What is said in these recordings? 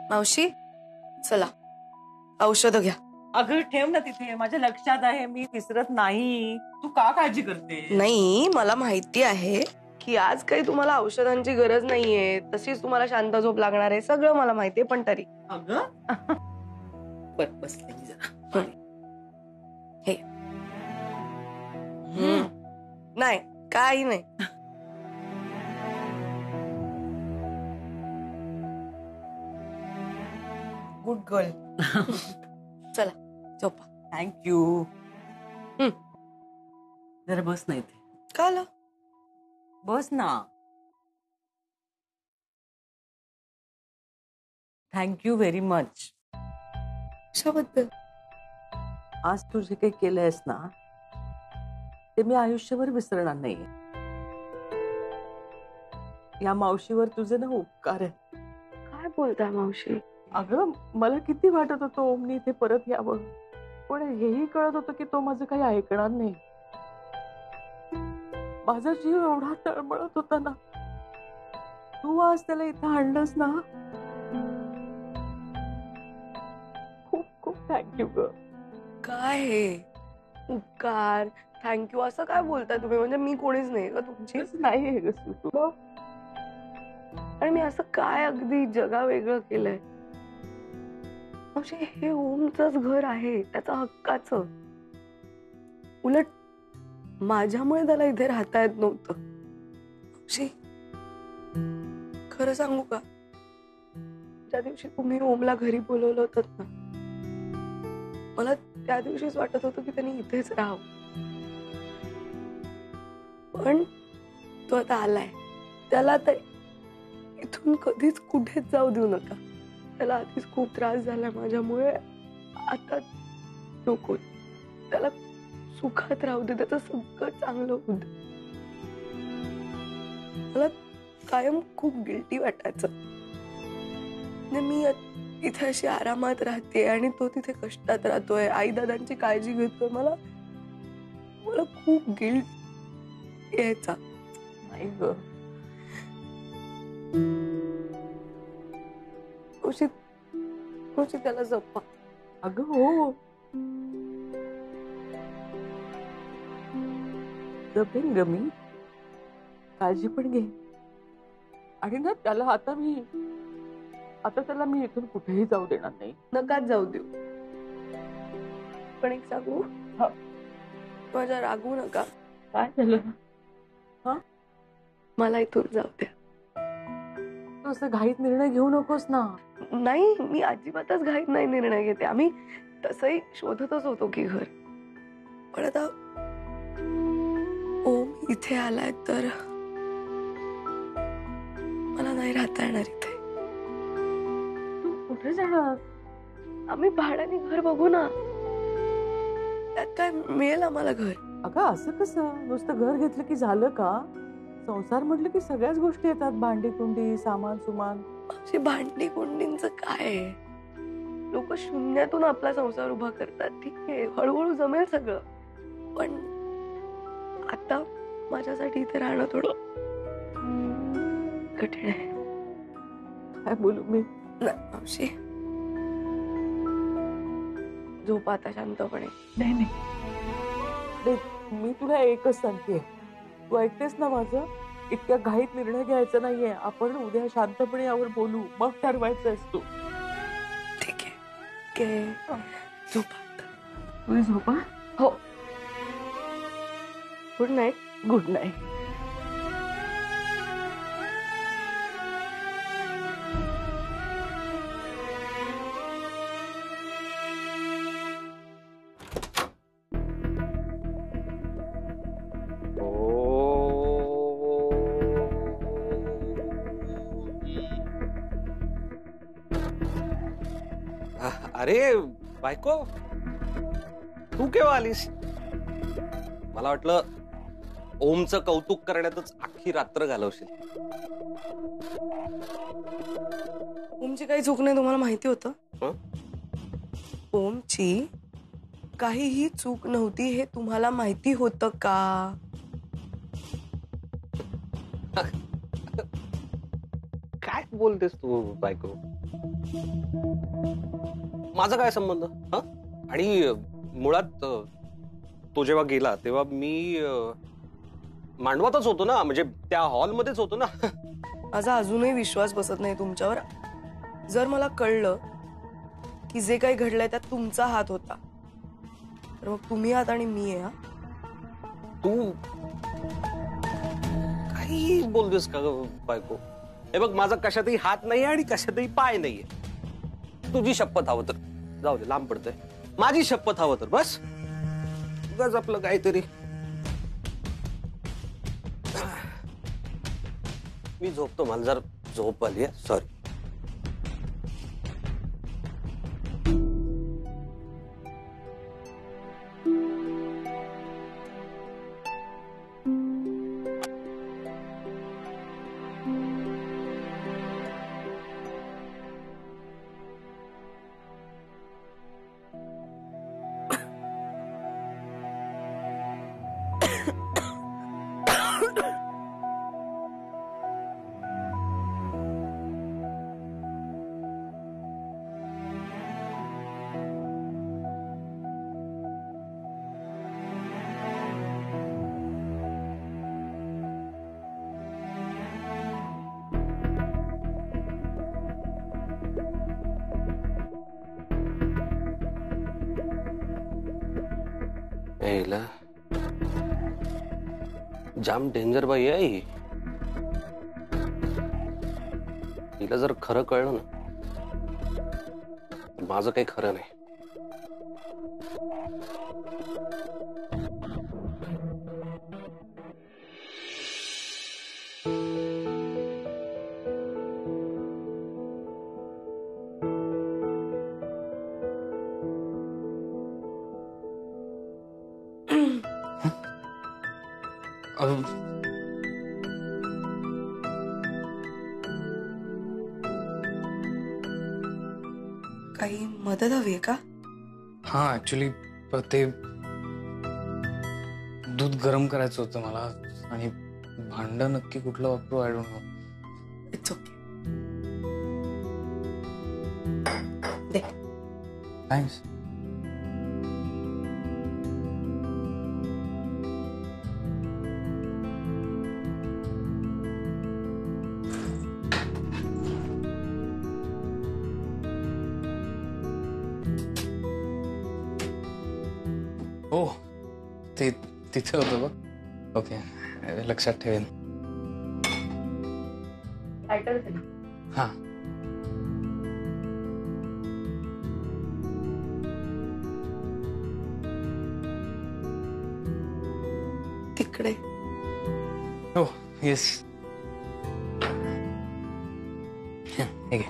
मावशी चला औषध घ्या. अगं ठेव ना तिथे, माझ्या लक्षात आहे, मी विसरत नाही. तू का काळजी करते? नाही, मला माहिती आहे की आज काही तुम्हाला औषधांची गरज नाहीये, तशीच तुम्हाला शांत झोप लागणार आहे, सगळं मला माहितीये, पण तरी अगं बसले मी जरा. हे नाही, काही नाही. Good girl. चला झोपा. थँक्यू. जरा बस ना इथे. का आलं? बस ना. Thank you very much. कशाबद्दल? आज तू जे काही केलंयस ना ते मी आयुष्यभर विसरणार नाहीये. या मावशीवर तुझे ना उपकार आहे. काय बोलताय मावशी? अगं मला किती वाटत होतं ओमनी इथे परत यावं, पण हेही कळत होतं की तो माझं काही ऐकणार नाही. माझा जीव एवढा तळमळत होता ना, तू आज त्याला इथं आणलंस ना, खूप खूप थँक्यू ग. काय हे उपकार थँक्यू असं काय बोलताय तुम्ही? म्हणजे मी कोणीच नाही का तुमची? नाही ग तू. आणि मी असं काय अगदी जगा वेगळं केलंय? मावशी हे ओमचंच घर आहे, त्याचं हक्काचं. उलट माझ्यामुळे त्याला इथे राहता येत नव्हतं. मावशी खरं सांगू का, ज्या दिवशी तुम्ही ओमला घरी बोलवलं होतं ना, मला त्या दिवशीच वाटत होतं की त्यांनी इथेच राहावं. पण तो आता आलाय, त्याला आता इथून कधीच कुठेच जाऊ देऊ नका. त्याला आधीच खूप त्रास झालाय माझ्यामुळे, आता नको. त्याला सुखात राहू दे, त्याचं सगळं चांगलं होऊ दे. मला कायम खूप गिल्टी वाटायचं. मी इथे अशी आरामात राहते आणि तो तिथे कष्टात राहतोय, आई दादांची काळजी घेतोय. मला खूप गिल्ट यायचा. नाही ग खुशी त्याला जपा. अगं हो, जपेन ग मी, काळजी पण घे. आणि ना त्याला आता त्याला मी इथून कुठेही जाऊ देणार नाही. नकाच जाऊ देऊ. पण एक सांगू, माझ्या रागवू नका. काय झालं? मला इथून जाऊ द्या. तू असं घाईत निर्णय घेऊ नकोस ना. नाही, मी अजिबातच घाईत नाही निर्णय घेते. आम्ही तसंही शोधतच होतो की घर. पण आता ओम इथे आलाय तर मला नाही राहता येणार इथे. तू कुठे जाणार? आम्ही भाड्याने घर बघू ना, त्यात काय मिळेल आम्हाला घर. अगं असं कसं? नुसतं घर घेतलं की झालं का? संसार म्हटलं की सगळ्याच गोष्टी येतात, भांडी कुंडी, सामान सुमान. अशी भांडी कुंडींचं काय? लोक शून्यातून आपला संसार उभा करतात. ठीक आहे, हळूहळू जमेल सगळं. पण आता माझ्यासाठी इथे राहणं थोडं कठीण आहे. काय बोलू मी? मावशी झोपा आता शांतपणे. नाही, मी तुला एकच सांगते, तू ऐकतेस ना माझं? इतक्या घाईत निर्णय घ्यायचा नाहीये. आपण उद्या शांतपणे यावर बोलू, मग ठरवायचं असतो. ठीक आहे, झोपा. तुम्ही झोपा. हो, गुड नाईट. Good night. अरे बायको, तू केव्हा आलीस? मला वाटलं ओमचं कौतुक करण्यातच अख्खी रात्र घालवशील. ओमची काही चूक नाही, तुम्हाला माहिती होतं? ओमची काहीही चूक नव्हती हे तुम्हाला माहिती होतं का? काय बोलतेस तू बायको? माझा काय संबंध? हा? आणि मुळात तो जेव्हा गेला तेव्हा मी मांडवातच होतो ना, म्हणजे त्या हॉलमध्येच होतो ना. माझा अजूनही विश्वास बसत नाही तुमच्यावर. जर मला कळलं की जे काही घडलंय त्यात तुमचा हात होता, तर मग तुम्ही आहात आणि मी आहे. हा, तू काही बोलतेस का ग बायको? हे बघ, माझा कशातही हात नाही आणि कशातही पाय नाहीये. तुझी शपथ हवं तर जाऊ दे, लांब पडतंय. माझी शपथ हवं तर बस. उगाच आपलं काहीतरी. मी झोपतो, मला जर झोप आली आहे. सॉरी. यायला जाम डेंजर बाई आहे ही. तिला जर खरं कळलं ना, माझं काही खरं नाही. काही मदत हवी आहे का? हा ऍक्च्युली ते दूध गरम करायचं होतं मला आणि भांडं नक्की कुठलं वापरू I don't know. It's okay. They. Thanks. हो ते तिथे होतं बघ. ओके, लक्षात ठेवेन. हा. तिकडे. हो येस. हे घे.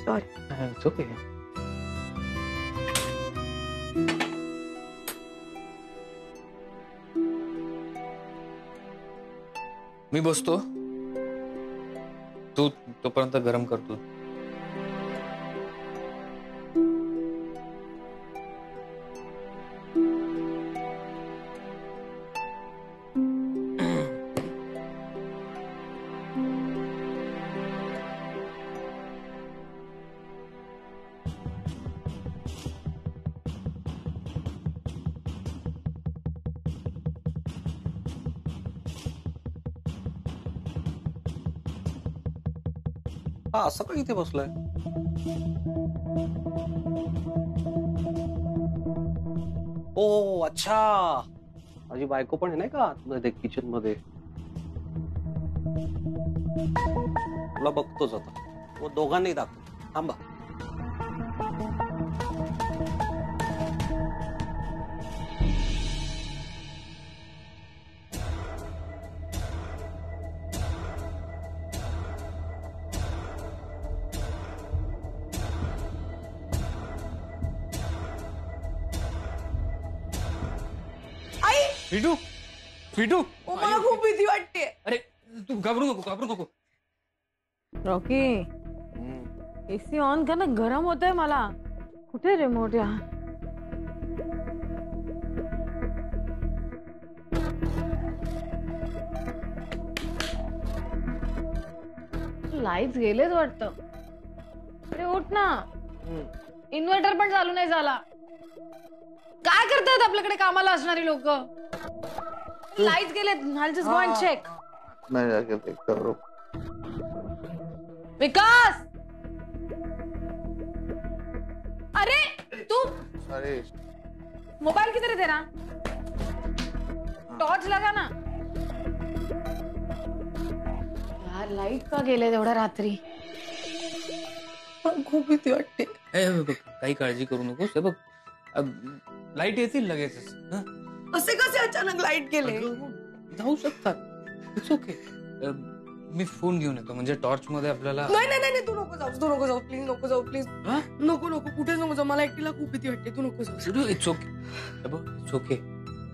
सॉरी. It's okay. मी बसतो, तू तोपर्यंत गरम करतो. हा असं का इथे बसलाय? ओ अच्छा, माझी बायको पण आहे नाही का आतमध्ये किचन मध्ये. तुला बघतोच आता. मग दोघांनी दाखव. थांबा. विटू, विटू. मला खूप भीती वाटते. अरे तू घाबरू नको, घाबरू नको. रॉकी, एसी ऑन कर ना, गरम होतंय मला. कुठे रिमोट? या लाईट्स गेलेच वाटतं. अरे उठ ना, इन्व्हर्टर पण चालू नाही झाला. काय करतात आपल्याकडे कामाला असणारी लोक? लाईट्स गेलेत. I'll just go and check. मैं जाके देखता हूँ. विकास, अरे तू अरे मोबाइल किधर है तेरा? टॉर्च लगा ना यार. लाईट का गेले तेवढ्या रात्री? खूप भीती वाटते. बघ काही काळजी करू नकोस. हे बघ लाईट येतील लगेचच. हं? असे कसे अचानक लाईट गेले? अगं, जाऊ शकतात. It's okay. मी फोन घेऊन येतो म्हणजे टॉर्च मध्ये आपल्याला. नाही नाही नाही, तू नको जाऊ प्लीज. नको जाऊ प्लीज. हा? नको कुठेच नको जाऊ. मला एकटीला खूप भीती वाटते. तू नको जाऊ. It's okay.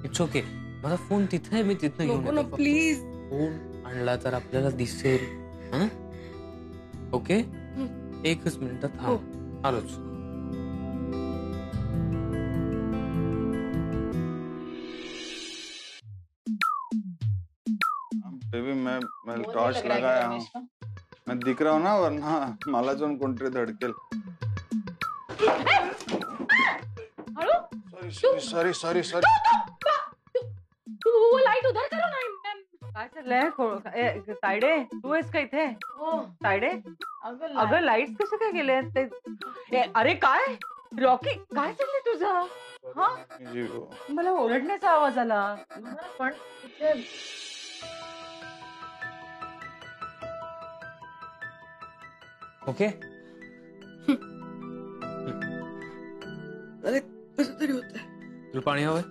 It's okay. माझा फोन तिथे आहे. मी तिथनं घेऊन नको ना येतो. प्लीज. फोन आणला तर आपल्याला दिसेल. हं? ओके. एकच मिनिटात. हो. आलोच. बेबी मैं टॉर्च लगाया हूँ. मैं दिख रहा हूँ ना, वरना मला जाऊन कोणतरी धडकेल. सॉरी. तू लाईट उधर करो ना. काय चाललंय? तायडे, तू आहेस का इथे? तायडे, अगं लाईट कसे काय गेले ते? अरे काय रॉकी, काय चाललंय तुझं? हा, मला ओरडण्याचा आवाज आला. पण ओके. अरे कसं तरी होतंय. तुला पाणी हवंय?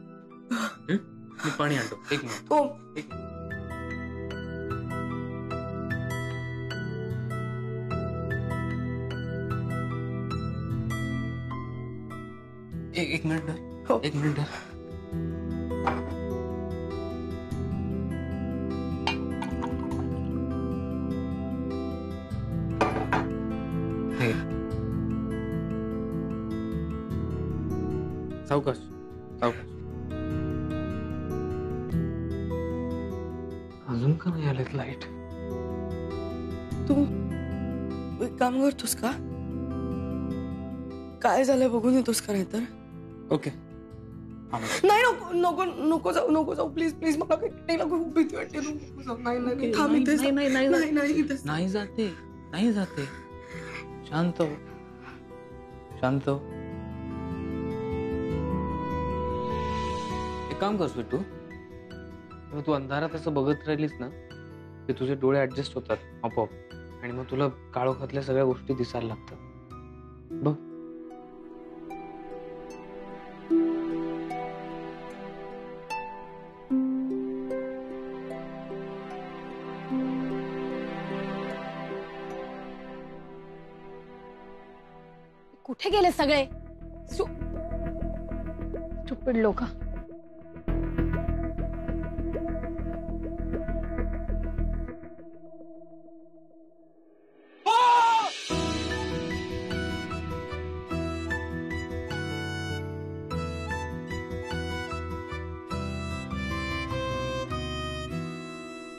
मी पाणी आणतो. एक मिनिट. हो. एक मिनिट. हो. एक मिनिट. सावकाश. अजून का नाही आलेत लाईट? तू एक काम करतोस का? काय झालंय बघून येतोस का? नाही तर ओके. नाही. नको जाऊ प्लीज. मला एकटीला खूप भीती वाटते. नको जाऊ. नाही थांब इथेच. नाही इथेच. नाही जाते. शांत हो. एक काम कर स्वीटू. तू अंधारात असं बघत राहिलीस ना की तुझे डोळे ऍडजस्ट होतात आपोआप आणि मग तुला काळोखातल्या सगळ्या गोष्टी दिसायला लागतात. बघ. कुठे गेले सगळे? स्टुपिड लोक.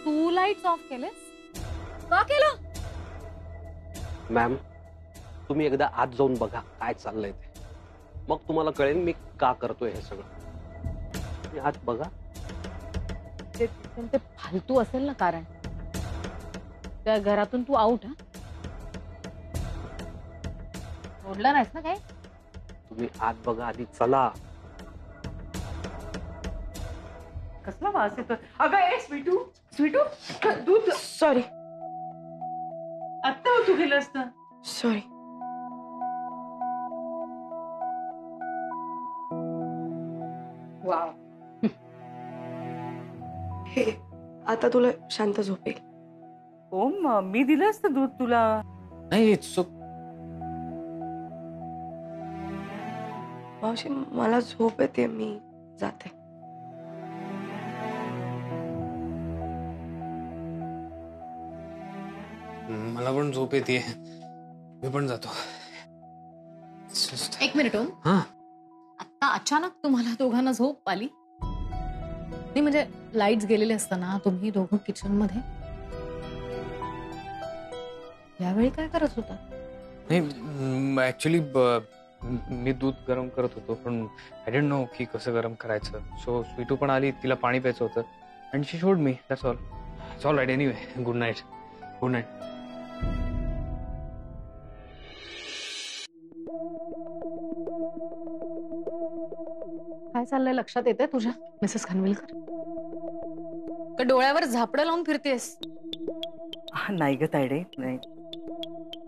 तू लाईट्स ऑफ केलेस? का केलं? मॅम, तुम्ही एकदा आत जाऊन बघा काय चाललंय ते. मग तुम्हाला कळेल मी का करतोय हे सगळं. तुम्ही आत बघा. ते फालतू असेल ना कारण. त्या घरातून तू आउट. सोडलं नाहीस ना काय? तुम्ही आत बघा आधी. चला. कसला वास येतो? अगं स्वीटू दूध. सॉरी. आत्ता तू गेलं असतं. सॉरी. वाव. हे आता तुला शांत झोपेल. ओम, मी दिलं असतं दूध तुला. नाही इट्स मावशी मला झोप येते. मी जाते. मला पण झोप येते. मी पण जातो. एक मिनिट ओम. हा. आता अचानक तुम्हाला दोघांना झोप आली? नाही म्हणजे लाईट्स गेलेले असताना तुम्ही दोघं किचन मध्ये. यावेळी काय करत होता? नाही ऍक्च्युली मी दूध गरम करत होतो, पण आय डोंट नो की कसं गरम करायचं. सो स्वीटू पण आली, तिला पाणी प्यायचं होतं and she showed me. That's all. It's all right. Anyway, good night. Good night. काय चाललंय लक्षात येते तुझ्या मिसेस खानविलकर? का डोळ्यावर झापडं लावून फिरतेस? नाही ग तायडे, नाही.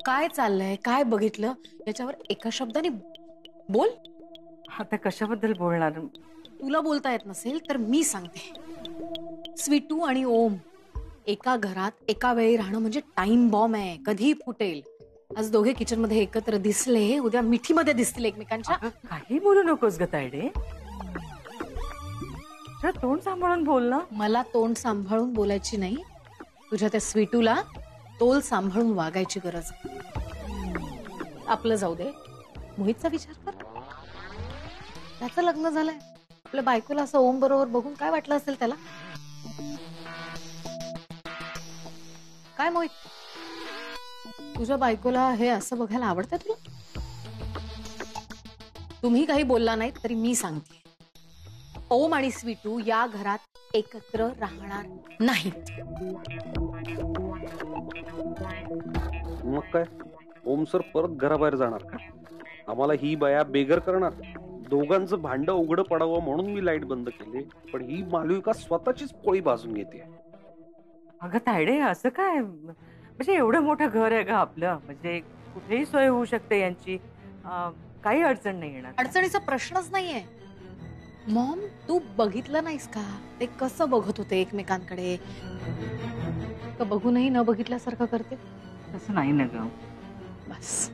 काय चाललंय, काय बघितलं याच्यावर एका शब्दाने बोल. आता कशाबद्दल बोलणार? तुला बोलता येत नसेल तर मी सांगते. स्वीटू आणि ओम एका घरात एका वेळी राहणं म्हणजे टाइम बॉम्ब आहे, कधी फुटेल. आज दोघे किचन मध्ये एकत्र दिसले, उद्या मिठीमध्ये दिसतील एकमेकांच्या. काही बोलू नकोस ग तायडे. तोंड सांभाळून बोल ना. मला तोंड सांभाळून बोलायची नाही, तुझ्या त्या स्वीटूला तोल सांभाळून वागायची गरज. आपलं जाऊ दे, मोहितचा विचार कर. त्याचं लग्न झालंय, आपल्या बायकोला असं ओम बरोबर बघून काय वाटलं असेल त्याला? काय मोहित, तुझ्या बायकोला हे असं बघायला आवडतं तुला? तुम्ही काही बोलला नाही तरी मी सांगते, ओम आणि स्वीटू या घरात एकत्र राहणार नाहीत. मग काय, ओम सर परत घराबाहेर जाणार का? आम्हाला ही बाया बेघर करणार? दोघांचं भांड उघडं पडावं म्हणून मी लाईट बंद केली, पण ही मालविका स्वतःचीच पोळी भाजून घेते. अगं तायडे, असं काय? म्हणजे एवढं मोठं घर आहे ग आपलं, म्हणजे कुठेही सोय होऊ शकते यांची. काही अडचण नाही येणार. अडचणीचा प्रश्नच नाहीये. मॉम, तू बघितलं नाहीस का ते कसं बघत होते एकमेकांकडे? का बघूनही न बघितल्यासारखं करते? तसं नाही ना ग. बस.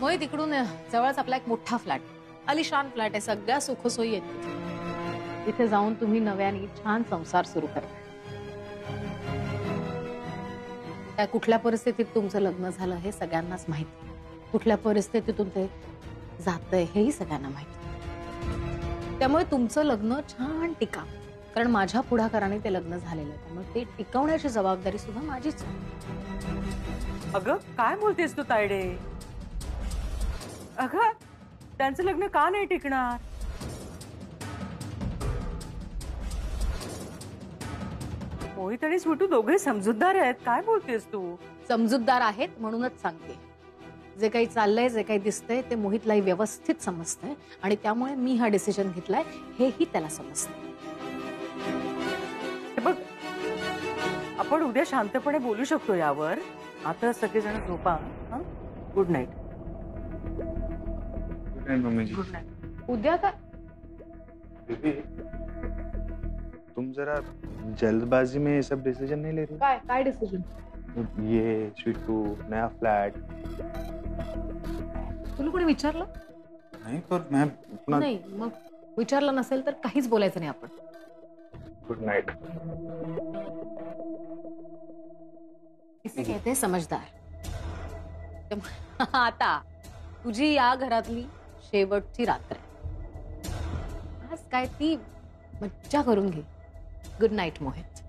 मोहित, इकडून जवळच आपला एक मोठा फ्लॅट, अलिशान फ्लॅट आहे, सगळ्या सुखसोयी आहेत. तिथे जाऊन तुम्ही नव्याने छान संसार सुरू करा. त्या कुठल्या परिस्थितीत तुमचं लग्न झालं हे सगळ्यांनाच माहिती, कुठल्या परिस्थितीतून ते जातंय हेही सगळ्यांना माहिती. त्यामुळे तुमचं लग्न छान टिका, कारण माझ्या पुढाकाराने ते लग्न झालेलं आहे, त्यामुळे ते टिकवण्याची जबाबदारी सुद्धा माझीच. अगं काय बोलतेस तू तायडे? अगं त्यांचं लग्न का नाही टिकणार? मोहित आणि स्वीटू दोघे समजूतदार आहेत. काय बोलतेस तू? समजूतदार आहेत म्हणूनच सांगते. जे काही चाललंय, जे काही दिसतंय ते मोहितलाही व्यवस्थित समजतंय आणि त्यामुळे मी हा डिसिजन घेतलाय हेही त्याला समजतंय. बघ, आपण उद्या शांतपणे बोलू शकतो यावर. आता सगळेजण झोपा. Good night. गुड नाईट मम्मीजी. Good night. उद्या काय? तुम जरा जल्दबाजी में ये सब डिसीजन नहीं ले रही? काय काय डिसिजन? ये स्वीटू, नया फ्लैट. तुला कोणी विचारलं नहीं, पर मैं अपना. नाही? मग विचारलं नसेल तर काहीच बोलायचं नाही आपण. Good Knight. इसे कहते हैं समझदार. आता तुझी या घरातली शेवटची रात्र आहे. आज काय ती मज्जा करून घे. Good night Mohit.